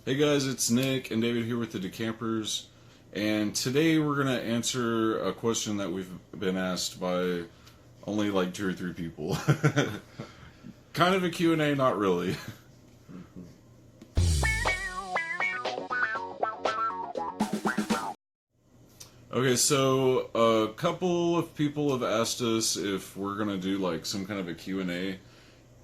Hey guys, it's Nick and David here with the Decampers, and today we're going to answer a question that we've been asked by only like 2 or 3 people. Kind of a Q&A, not really. Okay, so a couple of people have asked us if we're going to do like some kind of a Q&A.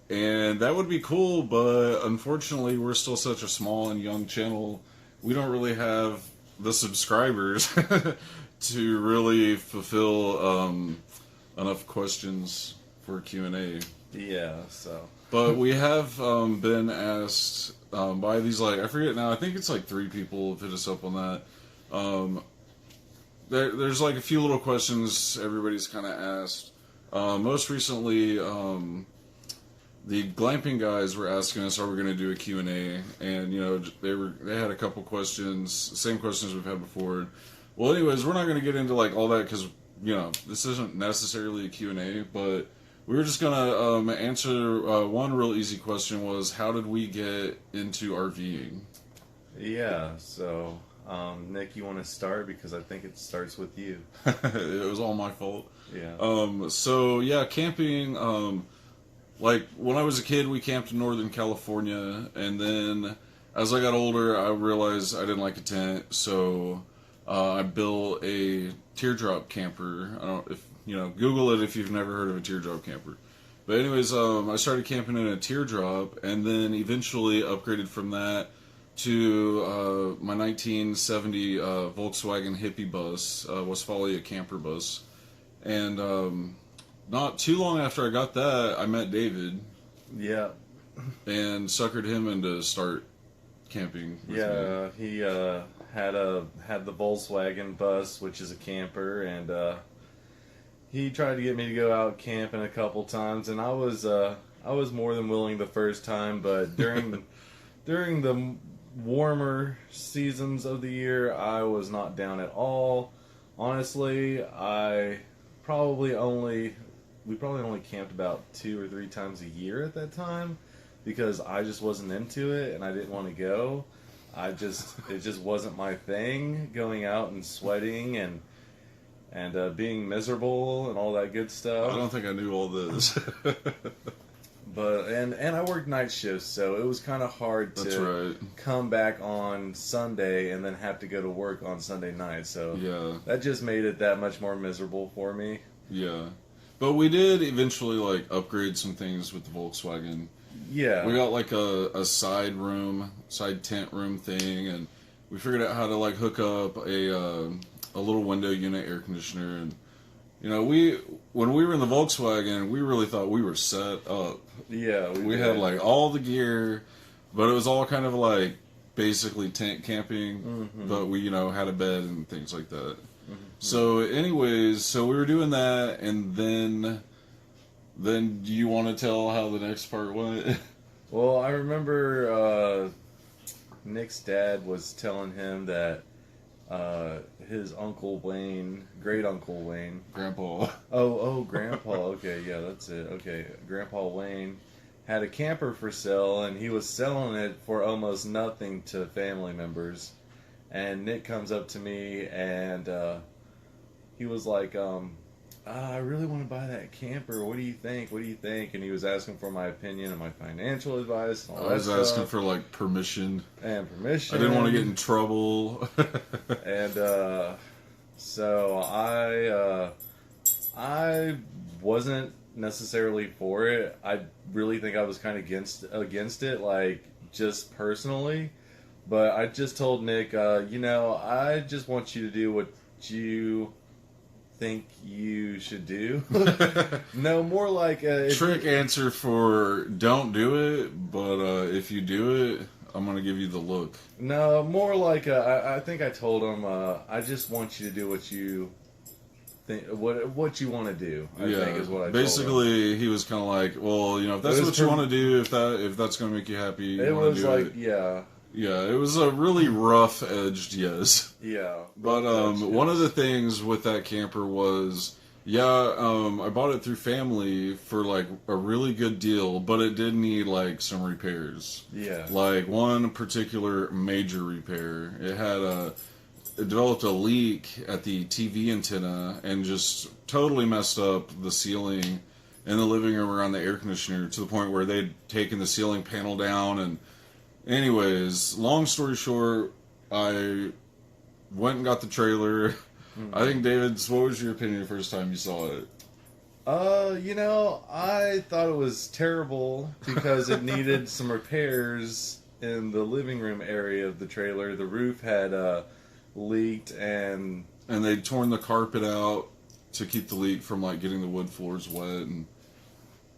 And that would be cool, but unfortunately we're still such a small and young channel. We don't really have the subscribers to really fulfill enough questions for Q&A. Yeah, so. But we have been asked by these, like, I forget now, I think it's like 3 people have hit us up on that. There's like a few little questions everybody's kind of asked. Most recently, the glamping guys were asking us, are we going to do a Q&A? And, you know, they had a couple questions, same questions we've had before. Well, anyways, we're not going to get into, like, all that because, you know, this isn't necessarily a Q&A, but we were just going to answer one real easy question was, how did we get into RVing? Yeah, so, Nick, you want to start? Because I think it starts with you. It was all my fault. Yeah. So, yeah, camping... like, when I was a kid, we camped in Northern California, and then as I got older, I realized I didn't like a tent, so I built a teardrop camper. I don't if you know, Google it if you've never heard of a teardrop camper. But anyways, I started camping in a teardrop, and then eventually upgraded from that to my 1970 Volkswagen hippie bus, Westfalia camper bus, and not too long after I got that, I met David. Yeah. And suckered him into start camping with me. He had the Volkswagen bus, which is a camper, and he tried to get me to go out camping a couple times, and I was more than willing the first time, but during the warmer seasons of the year, I was not down at all. Honestly, we probably only camped about 2 or 3 times a year at that time because I just wasn't into it and I didn't want to go. It just wasn't my thing, going out and sweating and being miserable and all that good stuff. I don't think I knew all this. But and I worked night shifts, so it was kind of hard to come back on Sunday and then have to go to work on Sunday night. So yeah, that just made it that much more miserable for me. Yeah. But we did eventually, like, upgrade some things with the Volkswagen. Yeah. We got, like, a side tent room thing, and we figured out how to, like, hook up a little window unit air conditioner. And, you know, when we were in the Volkswagen, we really thought we were set up. Yeah. We had, like, all the gear, but it was all kind of, like, basically tent camping, but we, you know, had a bed and things like that. So anyways, so we were doing that, and then do you want to tell how the next part went? Well, I remember Nick's dad was telling him that his Uncle Wayne, great Uncle Wayne, Grandpa. Oh, Grandpa. Okay, yeah, that's it. Okay, Grandpa Wayne had a camper for sale, and he was selling it for almost nothing to family members. And Nick comes up to me and he was like, I really want to buy that camper. What do you think? What do you think? And he was asking for my opinion and my financial advice. And all I was that asking stuff. for, like, permission. And permission. I didn't want to get in trouble. And so I wasn't necessarily for it. I really think I was kind of against it, like, just personally. But I just told Nick, you know, I just want you to do what you think you should do. No, more like a trick answer for don't do it, but if you do it, I'm going to give you the look. No, more like I think I told him, I just want you to do what you think, what you want to do. I think is what I basically told him. He was kind of like, well, you know, if that's what you want to do, if that's going to make you happy, it was like, yeah. Yeah, it was a really rough-edged yes. Yeah. But one of the things with that camper was Yeah, I bought it through family for like a really good deal, but it did need like some repairs. Yeah. Like one particular major repair. It developed a leak at the TV antenna and just totally messed up the ceiling in the living room around the air conditioner to the point where they'd taken the ceiling panel down. And anyways, long story short, I went and got the trailer. I think, David's, what was your opinion the first time you saw it? I thought it was terrible because it needed some repairs in the living room area of the trailer. The roof had leaked, and They'd torn the carpet out to keep the leak from like getting the wood floors wet. And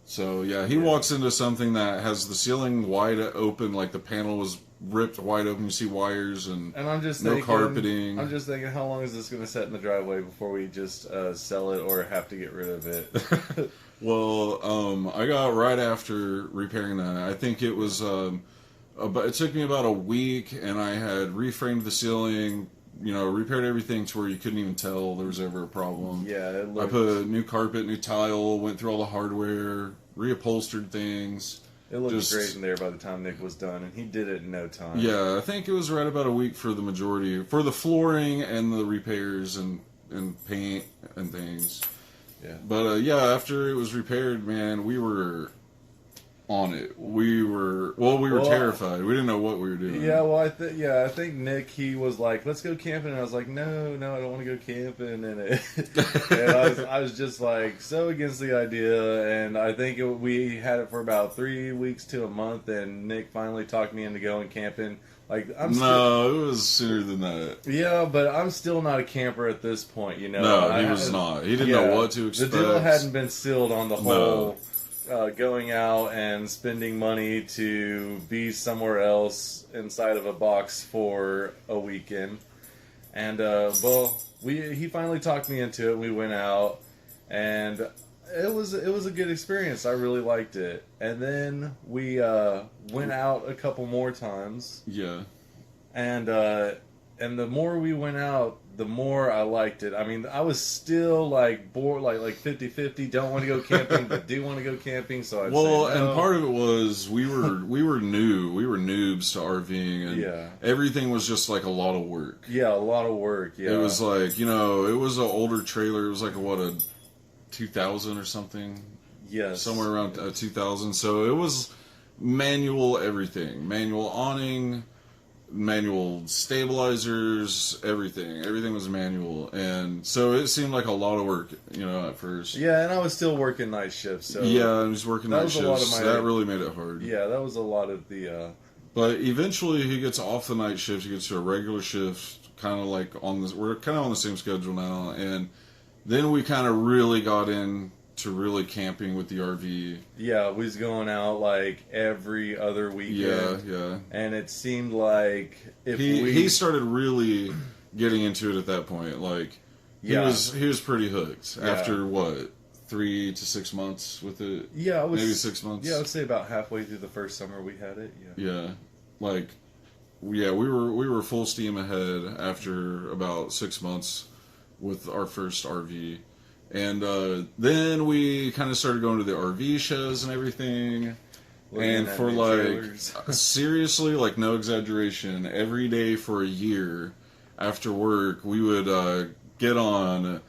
so yeah, he walks into something that has the ceiling wide open, like the panel was ripped wide open. You see wires and I'm just no thinking, carpeting. I'm just thinking, how long is this going to sit in the driveway before we just sell it or have to get rid of it? Well, I got right after repairing that. I think it was, but it took me about a week, and I had reframed the ceiling, repaired everything to where you couldn't even tell there was ever a problem. Yeah, I put new carpet, new tile, went through all the hardware, reupholstered things. It looked great in there by the time Nick was done, and he did it in no time. Yeah, I think it was right about a week for the majority, for the flooring and the repairs and paint and things. Yeah. But after it was repaired, man, we were on it. We were terrified. We didn't know what we were doing. Yeah, well, I think Nick, he was like, "Let's go camping," and I was like, "No, I don't want to go camping." And I was just like so against the idea. And I think we had it for about 3 weeks to a month, and Nick finally talked me into going camping. Like it was sooner than that. Yeah, but I'm still not a camper at this point. No, he was not. He didn't know what to expect. The deal hadn't been sealed on the whole. Going out and spending money to be somewhere else inside of a box for a weekend. And, he finally talked me into it. We went out, and it was a good experience. I really liked it. And then we went out a couple more times. Yeah. And the more we went out, the more I liked it. I mean, I was still like bored, like 50-50. Don't want to go camping, but do want to go camping. So I'd say no. And part of it was we were new. We were noobs to RVing, and everything was just like a lot of work. Yeah, a lot of work. Yeah, it was like it was an older trailer. It was like a 2000 or something. Yes, somewhere around 2000. So it was manual everything, manual awning, manual stabilizers, everything was manual, and so it seemed like a lot of work at first. Yeah, and I was still working night shifts, so I was working night shifts. That really made it hard. Yeah, that was a lot of the but eventually he gets off the night shift, he gets to a regular shift, kind of like we're kind of on the same schedule now, and then we kind of really got in to really camping with the RV. Yeah, we was going out like every other weekend. Yeah. And it seemed like he started really getting into it at that point. Like he was pretty hooked after 3 to 6 months with it. Yeah, maybe 6 months. Yeah, I would say about halfway through the first summer we had it. Yeah. We were full steam ahead after about 6 months with our first RV. And then we kind of started going to the RV shows and everything. And for seriously, like no exaggeration, every day for a year after work, we would get on,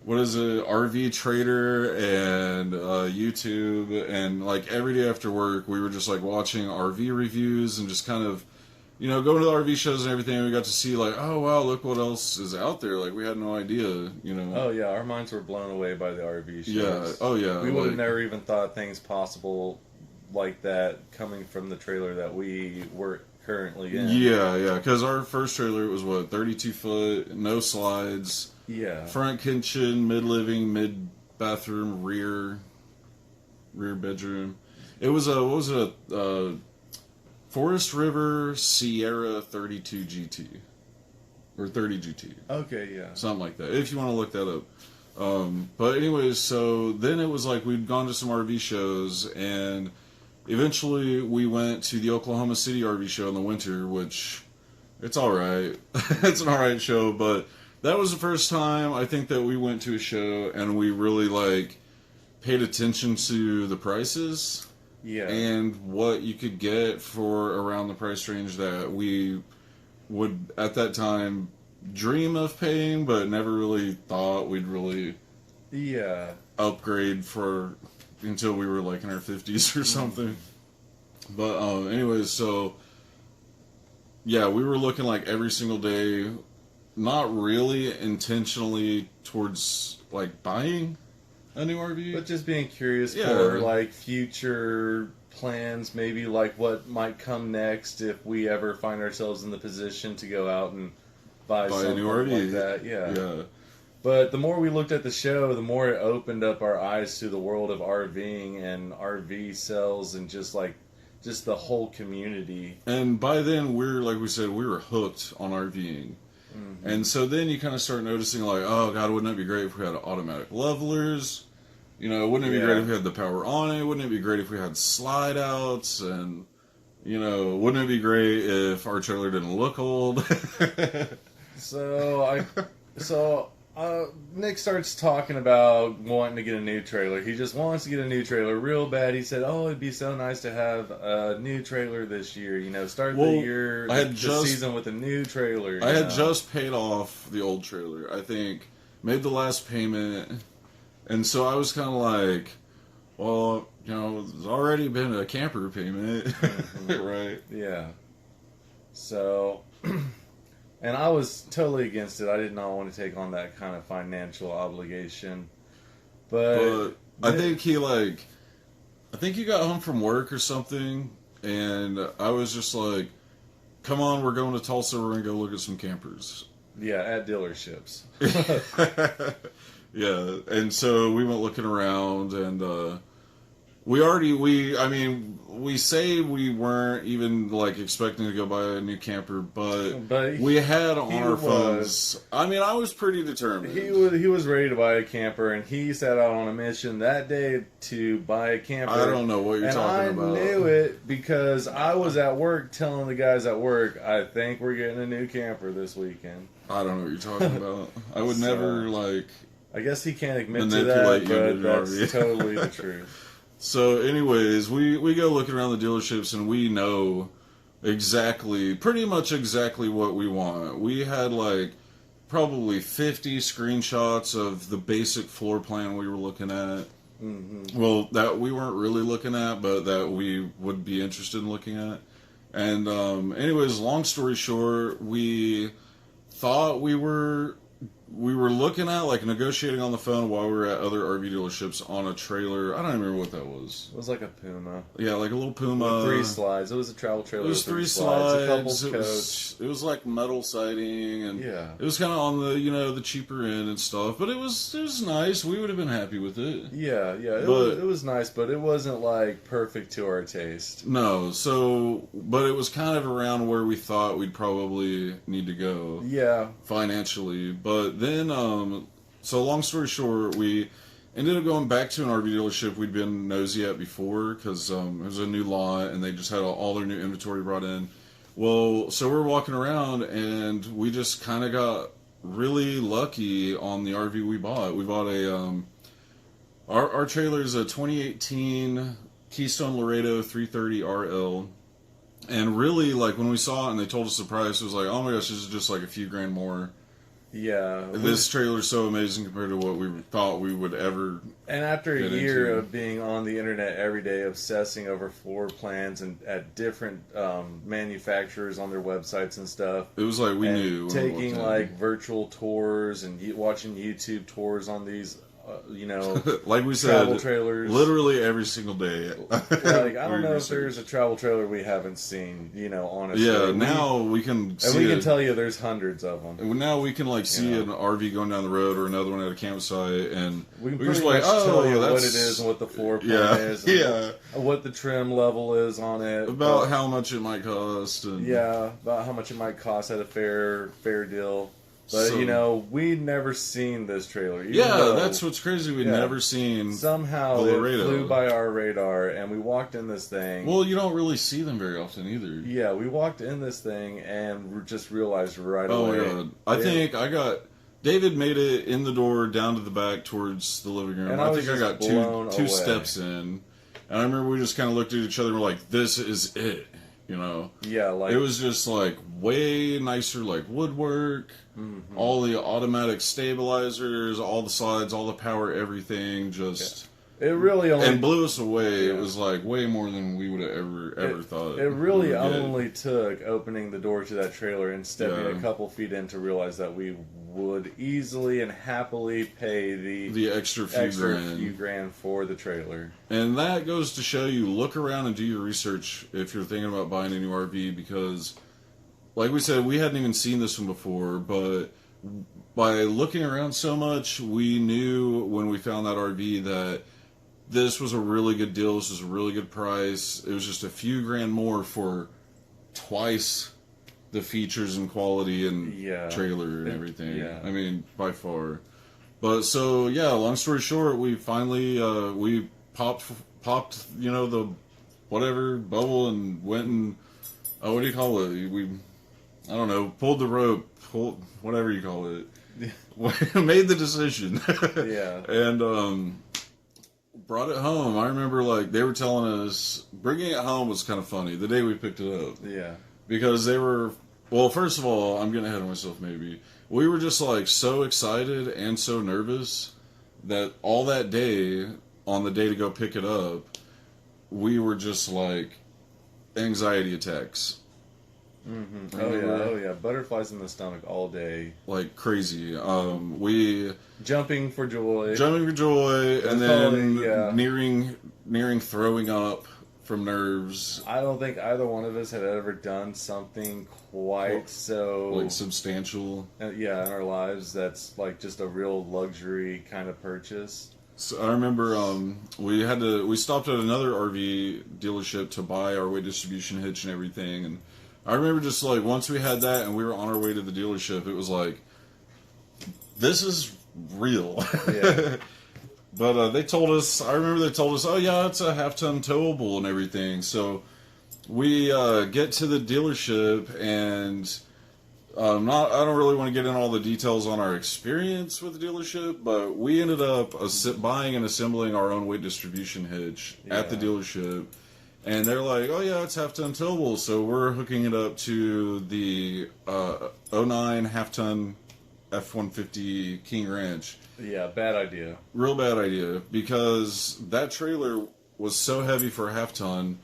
RV Trader and YouTube. And like every day after work, we were just like watching RV reviews and just kind of, going to the RV shows and everything, and we got to see like, oh wow, look what else is out there. Like we had no idea, Oh yeah, our minds were blown away by the RV shows. Yeah. Oh yeah. We would have never even thought things possible like that coming from the trailer that we were currently in. Yeah. Because our first trailer was 32 foot, no slides. Yeah. Front kitchen, mid living, mid bathroom, rear bedroom. It was a Forest River Sierra 32 GT. Or 30 GT. Okay, yeah. Something like that, if you want to look that up. But anyways, so then it was like we'd gone to some RV shows, and eventually we went to the Oklahoma City RV show in the winter, which, it's alright. It's an alright show, but that was the first time I think that we went to a show and we really like paid attention to the prices. Yeah. And what you could get for around the price range that we would at that time dream of paying, but never really thought we'd really upgrade for until we were like in our 50s or something. But anyways, so yeah, we were looking like every single day, not really intentionally towards like buying a new RV, but just being curious for like future plans, maybe like what might come next if we ever find ourselves in the position to go out and buy something a new RV like that. Yeah. But the more we looked at the show, the more it opened up our eyes to the world of RVing and RV sales and just the whole community. And by then, like we said, we were hooked on RVing. Mm-hmm. And so then you kind of start noticing, like, oh, God, wouldn't it be great if we had automatic levelers? You know, wouldn't it be great if we had the power on it? Wouldn't it be great if we had slide outs? And, you know, wouldn't it be great if our trailer didn't look old? So Nick starts talking about wanting to get a new trailer. He just wants to get a new trailer real bad. He said, "Oh, it'd be so nice to have a new trailer this year. You know, start the year, the season with a new trailer." I had just paid off the old trailer. I think made the last payment, and so I was kind of like, "Well, you know, there's already been a camper payment, right?" Yeah. So. And I was totally against it. I did not want to take on that kind of financial obligation. But I think he got home from work or something, and I was just like, come on, we're going to Tulsa, we're going to go look at some campers. Yeah, at dealerships. Yeah, and so we went looking around, and we say we weren't even like expecting to go buy a new camper, but we had on our phones. I mean, I was pretty determined. He was ready to buy a camper, and he set out on a mission that day to buy a camper. I don't know what you're talking about. And I knew it because I was at work telling the guys at work, I think we're getting a new camper this weekend. I don't know what you're talking about. I would never like. I guess he can't admit to that, but that's totally the truth. So anyways, we go looking around the dealerships and we know pretty much exactly what we want. We had like probably 50 screenshots of the basic floor plan we were looking at. Mm-hmm. Well, that we weren't really looking at, but that we would be interested in looking at. And anyways, long story short, we thought we were looking at, like, negotiating on the phone while we were at other RV dealerships on a trailer. I don't even remember what that was. It was like a Puma. Yeah, like a little Puma. With 3 slides. It was a travel trailer. It was 3 slides. A couple coach. It was like metal siding, and it was kind of on the the cheaper end and stuff. But it was nice. We would have been happy with it. Yeah. It was nice, but it wasn't like perfect to our taste. No. But it was kind of around where we thought we'd probably need to go. Yeah. Financially, but then, so long story short, we ended up going back to an RV dealership we'd been nosy at before because it was a new lot and they just had all their new inventory brought in. Well, so we're walking around and we just kind of got really lucky on the RV we bought. We bought our trailer is a 2018 Keystone Laredo 330 RL. And really, like, when we saw it and they told us the price, it was like, oh my gosh, this is just like a few grand more. Yeah. This trailer's so amazing compared to what we thought we would ever. And after a year of being on the internet every day, obsessing over floor plans and at different manufacturers on their websites and stuff, it was like we knew. Taking like virtual tours and watching YouTube tours on these. Like we said, travel trailers. Literally every single day. Like, I don't know if there's a travel trailer we haven't seen, honestly. Yeah, now we can see. And we can tell you there's hundreds of them. Now we can, like, see an RV going down the road or another one at a campsite, and we can just like, tell you what it is and what the floor plan is. And what the trim level is on it. About how much it might cost. And about how much it might cost at a fair deal. But, we'd never seen this trailer. That's what's crazy. We'd never seen somehow it flew by our radar, and we walked in this thing. Well, you don't really see them very often either. Yeah, we walked in this thing and just realized right away. Oh, my God. I think I got David made it in the door down to the back towards the living room. And I I think was I got just blown two away. steps in, and I remember we just kind of looked at each other and we're like, "This is it," you know. Yeah, like It was just like way nicer, like woodwork, all the automatic stabilizers, all the sides, all the power, everything. Just it really only and blew us away. It Yeah. was like way more than we would have ever thought. It really we would get. only took opening the door to that trailer and stepping Yeah. a couple feet in to realize that we would easily and happily pay the extra few grand. grand for the trailer. And that goes to show you, look around and do your research if you're thinking about buying a new RV, because, like we said, we hadn't even seen this one before, but by looking around so much, we knew when we found that RV that this was a really good deal, this was a really good price. It was just a few grand more for twice the features and quality and Yeah. trailer and everything. Yeah. I mean, by far. But so yeah, long story short, we finally we popped the whatever bubble and went and what do you call it? I don't know, pulled the rope, whatever you call it. Made the decision. Yeah. And brought it home. I remember like they were telling us bringing it home was kind of funny the day we picked it up. Yeah. Because they were, well, first of all, I'm getting ahead of myself maybe. We were just like so excited and so nervous that all that day, on the day to go pick it up, we were just like anxiety attacks. Mm-hmm. Remember? Oh yeah, butterflies in the stomach all day, Like crazy. We jumping for joy. jumping for joy and then Yeah. nearing throwing up from nerves. I don't think either one of us had ever done something quite so Like substantial. yeah in our lives that's like just a real luxury kind of purchase. So I remember we stopped at another RV dealership to buy our weight distribution hitch and everything, and I remember just like once we had that and we were on our way to the dealership, it was like, this is real. Yeah. But they told us, I remember they told us, oh yeah, it's a half-ton towable and everything. So we get to the dealership and I don't really want to get in all the details on our experience with the dealership, but we ended up buying and assembling our own weight distribution hitch at the Yeah. dealership. And they're like, oh yeah, it's half-ton towable. So we're hooking it up to the 09 half-ton F-150 King Ranch. Yeah, bad idea. Real bad idea, because that trailer was so heavy for a half-ton.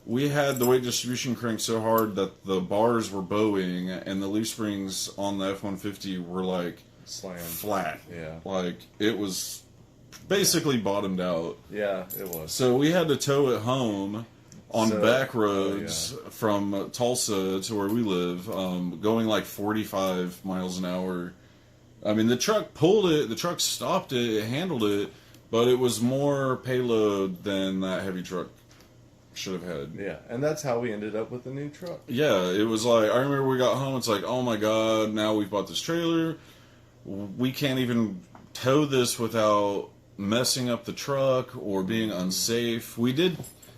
We had the weight distribution cranked so hard that the bars were bowing and the leaf springs on the F-150 were like Slam. flat. Yeah. Like it was basically bottomed out. Yeah, it was. So we had to tow it home on So- back roads from Tulsa to where we live, going like 45 miles an hour. I mean, the truck pulled it, the truck stopped it, it handled it, but it was more payload than that heavy truck should have had. Yeah, and that's how we ended up with the new truck. Yeah, it was like, I remember we got home, it's like, oh my god, now we've bought this trailer, we can't even tow this without messing up the truck or being unsafe. We did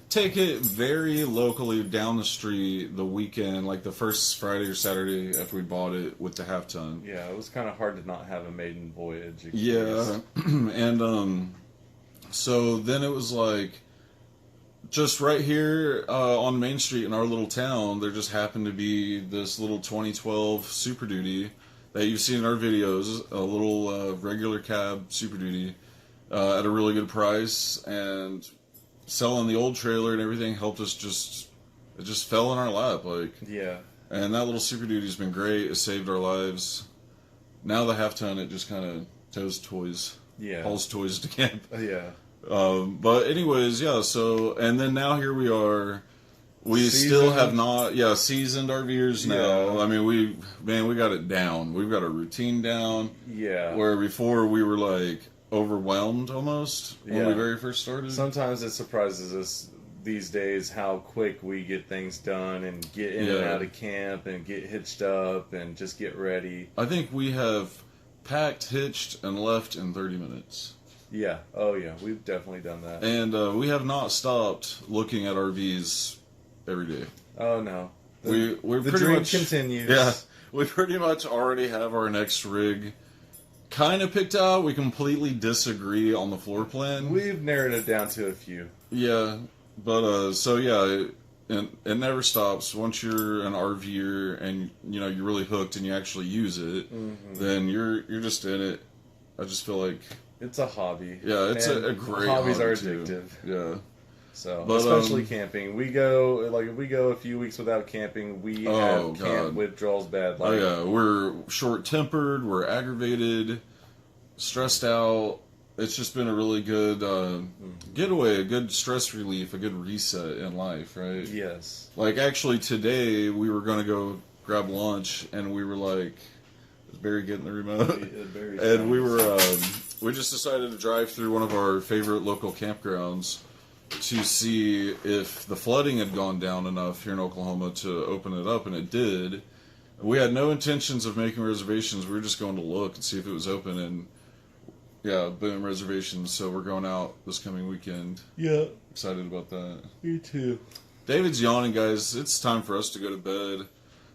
take it very locally down the street the weekend, like the first Friday or Saturday after we bought it with the half-ton. Yeah, it was kind of hard to not have a maiden voyage experience. Yeah, and so then it was like, just right here on Main Street in our little town, there just happened to be this little 2012 Super Duty that you've seen in our videos, a little regular cab Super Duty at a really good price, and selling the old trailer and everything helped us it just fell in our lap, like. Yeah. And that little Super Duty's been great. It saved our lives. Now the half-ton, it just kind of tows toys. Yeah. Hauls toys to camp. Yeah. But anyways, yeah, so, and then now here we are. We Seasoned. still have not, seasoned RVers now. Yeah. I mean, we got it down. We've got a routine down. Yeah. Where before we were like overwhelmed almost when we Yeah. very first started. Sometimes it surprises us these days how quick we get things done and get in and Yeah. out of camp and get hitched up and just get ready. I think we have packed, hitched, and left in 30 minutes. Yeah. Oh, yeah. We've definitely done that. And we have not stopped looking at RVs every day. Oh, no. We're The pretty dream much continues. Yeah, we pretty much already have our next rig kind of picked out. We completely disagree on the floor plan. We've narrowed it down to a few. Yeah, but so yeah, it never stops. Once you're an RVer and you know you're really hooked and you actually use it, then you're just in it. I just feel like it's a hobby. Yeah, it's a great hobbies hobby are too. addictive. Yeah. So, But, especially camping, if we go a few weeks without camping, we have camp withdrawals bad. Like, oh yeah, we're short-tempered, we're aggravated, stressed out. It's just been a really good getaway, a good stress relief, a good reset in life, right? Yes. Like actually today we were gonna go grab lunch and we were like, "Is Barry getting the remote?" And we were we just decided to drive through one of our favorite local campgrounds to see if the flooding had gone down enough here in Oklahoma to open it up, and it did. We had no intentions of making reservations. We were just going to look and see if it was open, and yeah, boom, reservations. So we're going out this coming weekend. Yeah. Excited about that. Me too. David's yawning, guys. It's time for us to go to bed.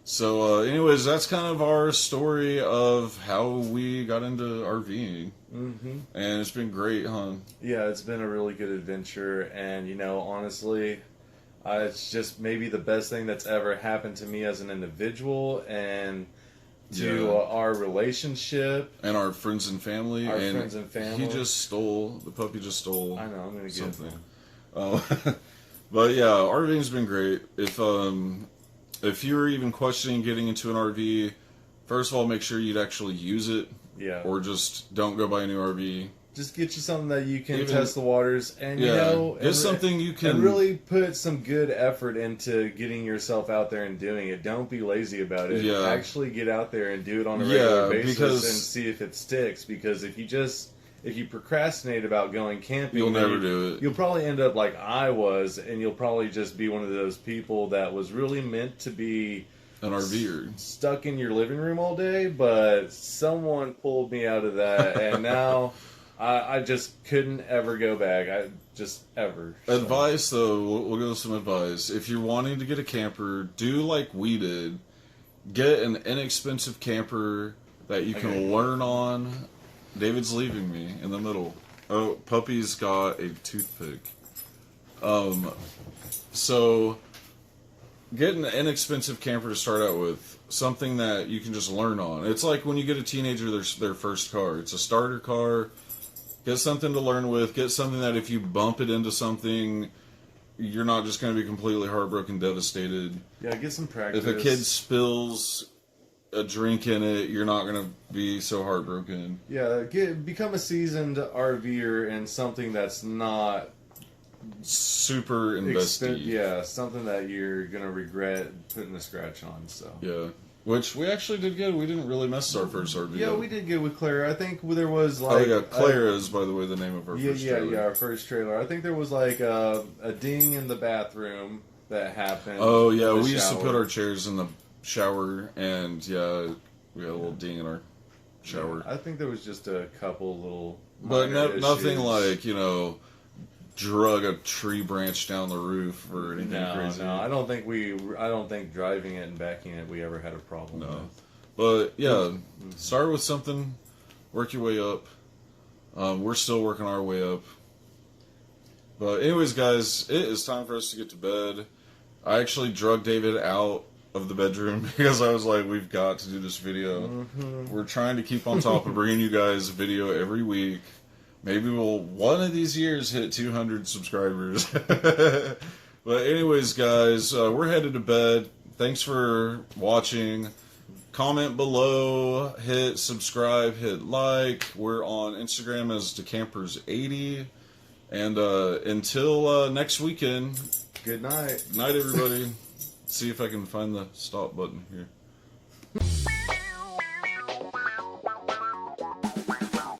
So, anyways, that's kind of our story of how we got into RVing. Mm-hmm. And it's been great, huh? Yeah, it's been a really good adventure. And, you know, honestly, it's just maybe the best thing that's ever happened to me as an individual and to our relationship. And our friends and family. He just stole, the puppy just stole. I know, I'm going to get something. But yeah, RVing's been great. If you're even questioning getting into an RV, first of all, make sure you'd actually use it. Yeah. Or just don't go buy a new RV. Just get you something that you can test the waters and, get something you can. And really put some good effort into getting yourself out there and doing it. Don't be lazy about it. Yeah. Actually get out there and do it on a regular basis and see if it sticks. Because if you procrastinate about going camping, you'll never do it. You'll probably end up like I was, and you'll probably just be one of those people that was really meant to be an RVer, stuck in your living room all day, but someone pulled me out of that, and now I just couldn't ever go back. Advice, though, we'll go with some advice. If you're wanting to get a camper, do like we did. Get an inexpensive camper that you can learn on. David's leaving me in the middle. Oh, Puppy's got a toothpick. So get an inexpensive camper to start out with. Something that you can just learn on. It's like when you get a teenager their first car. It's a starter car. Get something to learn with. Get something that if you bump it into something, you're not just going to be completely heartbroken, devastated. Yeah, get some practice. If a kid spills a drink in it, you're not going to be so heartbroken. Yeah, become a seasoned RVer in something that's not super invested. Yeah, something that you're going to regret putting a scratch on. So yeah, which we actually did good. We didn't really mess our first RV. Yeah, we did good with Claire. I think there was like Claire is, by the way, the name of our first trailer. Yeah, our first trailer. I think there was like a ding in the bathroom that happened. Oh yeah, we used to put our chairs in the shower, and yeah, we had a little ding in our shower. I think there was just a couple little, but nothing like drug a tree branch down the roof or anything crazy. No, I don't think driving it and backing it we ever had a problem with. But yeah, start with something, work your way up. We're still working our way up. But anyways, guys, it is time for us to get to bed. I actually drug David out of the bedroom because I was like, we've got to do this video. Mm-hmm. We're trying to keep on top of bringing you guys a video every week. Maybe we'll one of these years hit 200 subscribers. But anyways, guys, we're headed to bed. Thanks for watching. Comment below, hit subscribe, hit like. We're on Instagram as DeCampers80. And until next weekend, good night. Night, everybody. See if I can find the stop button here.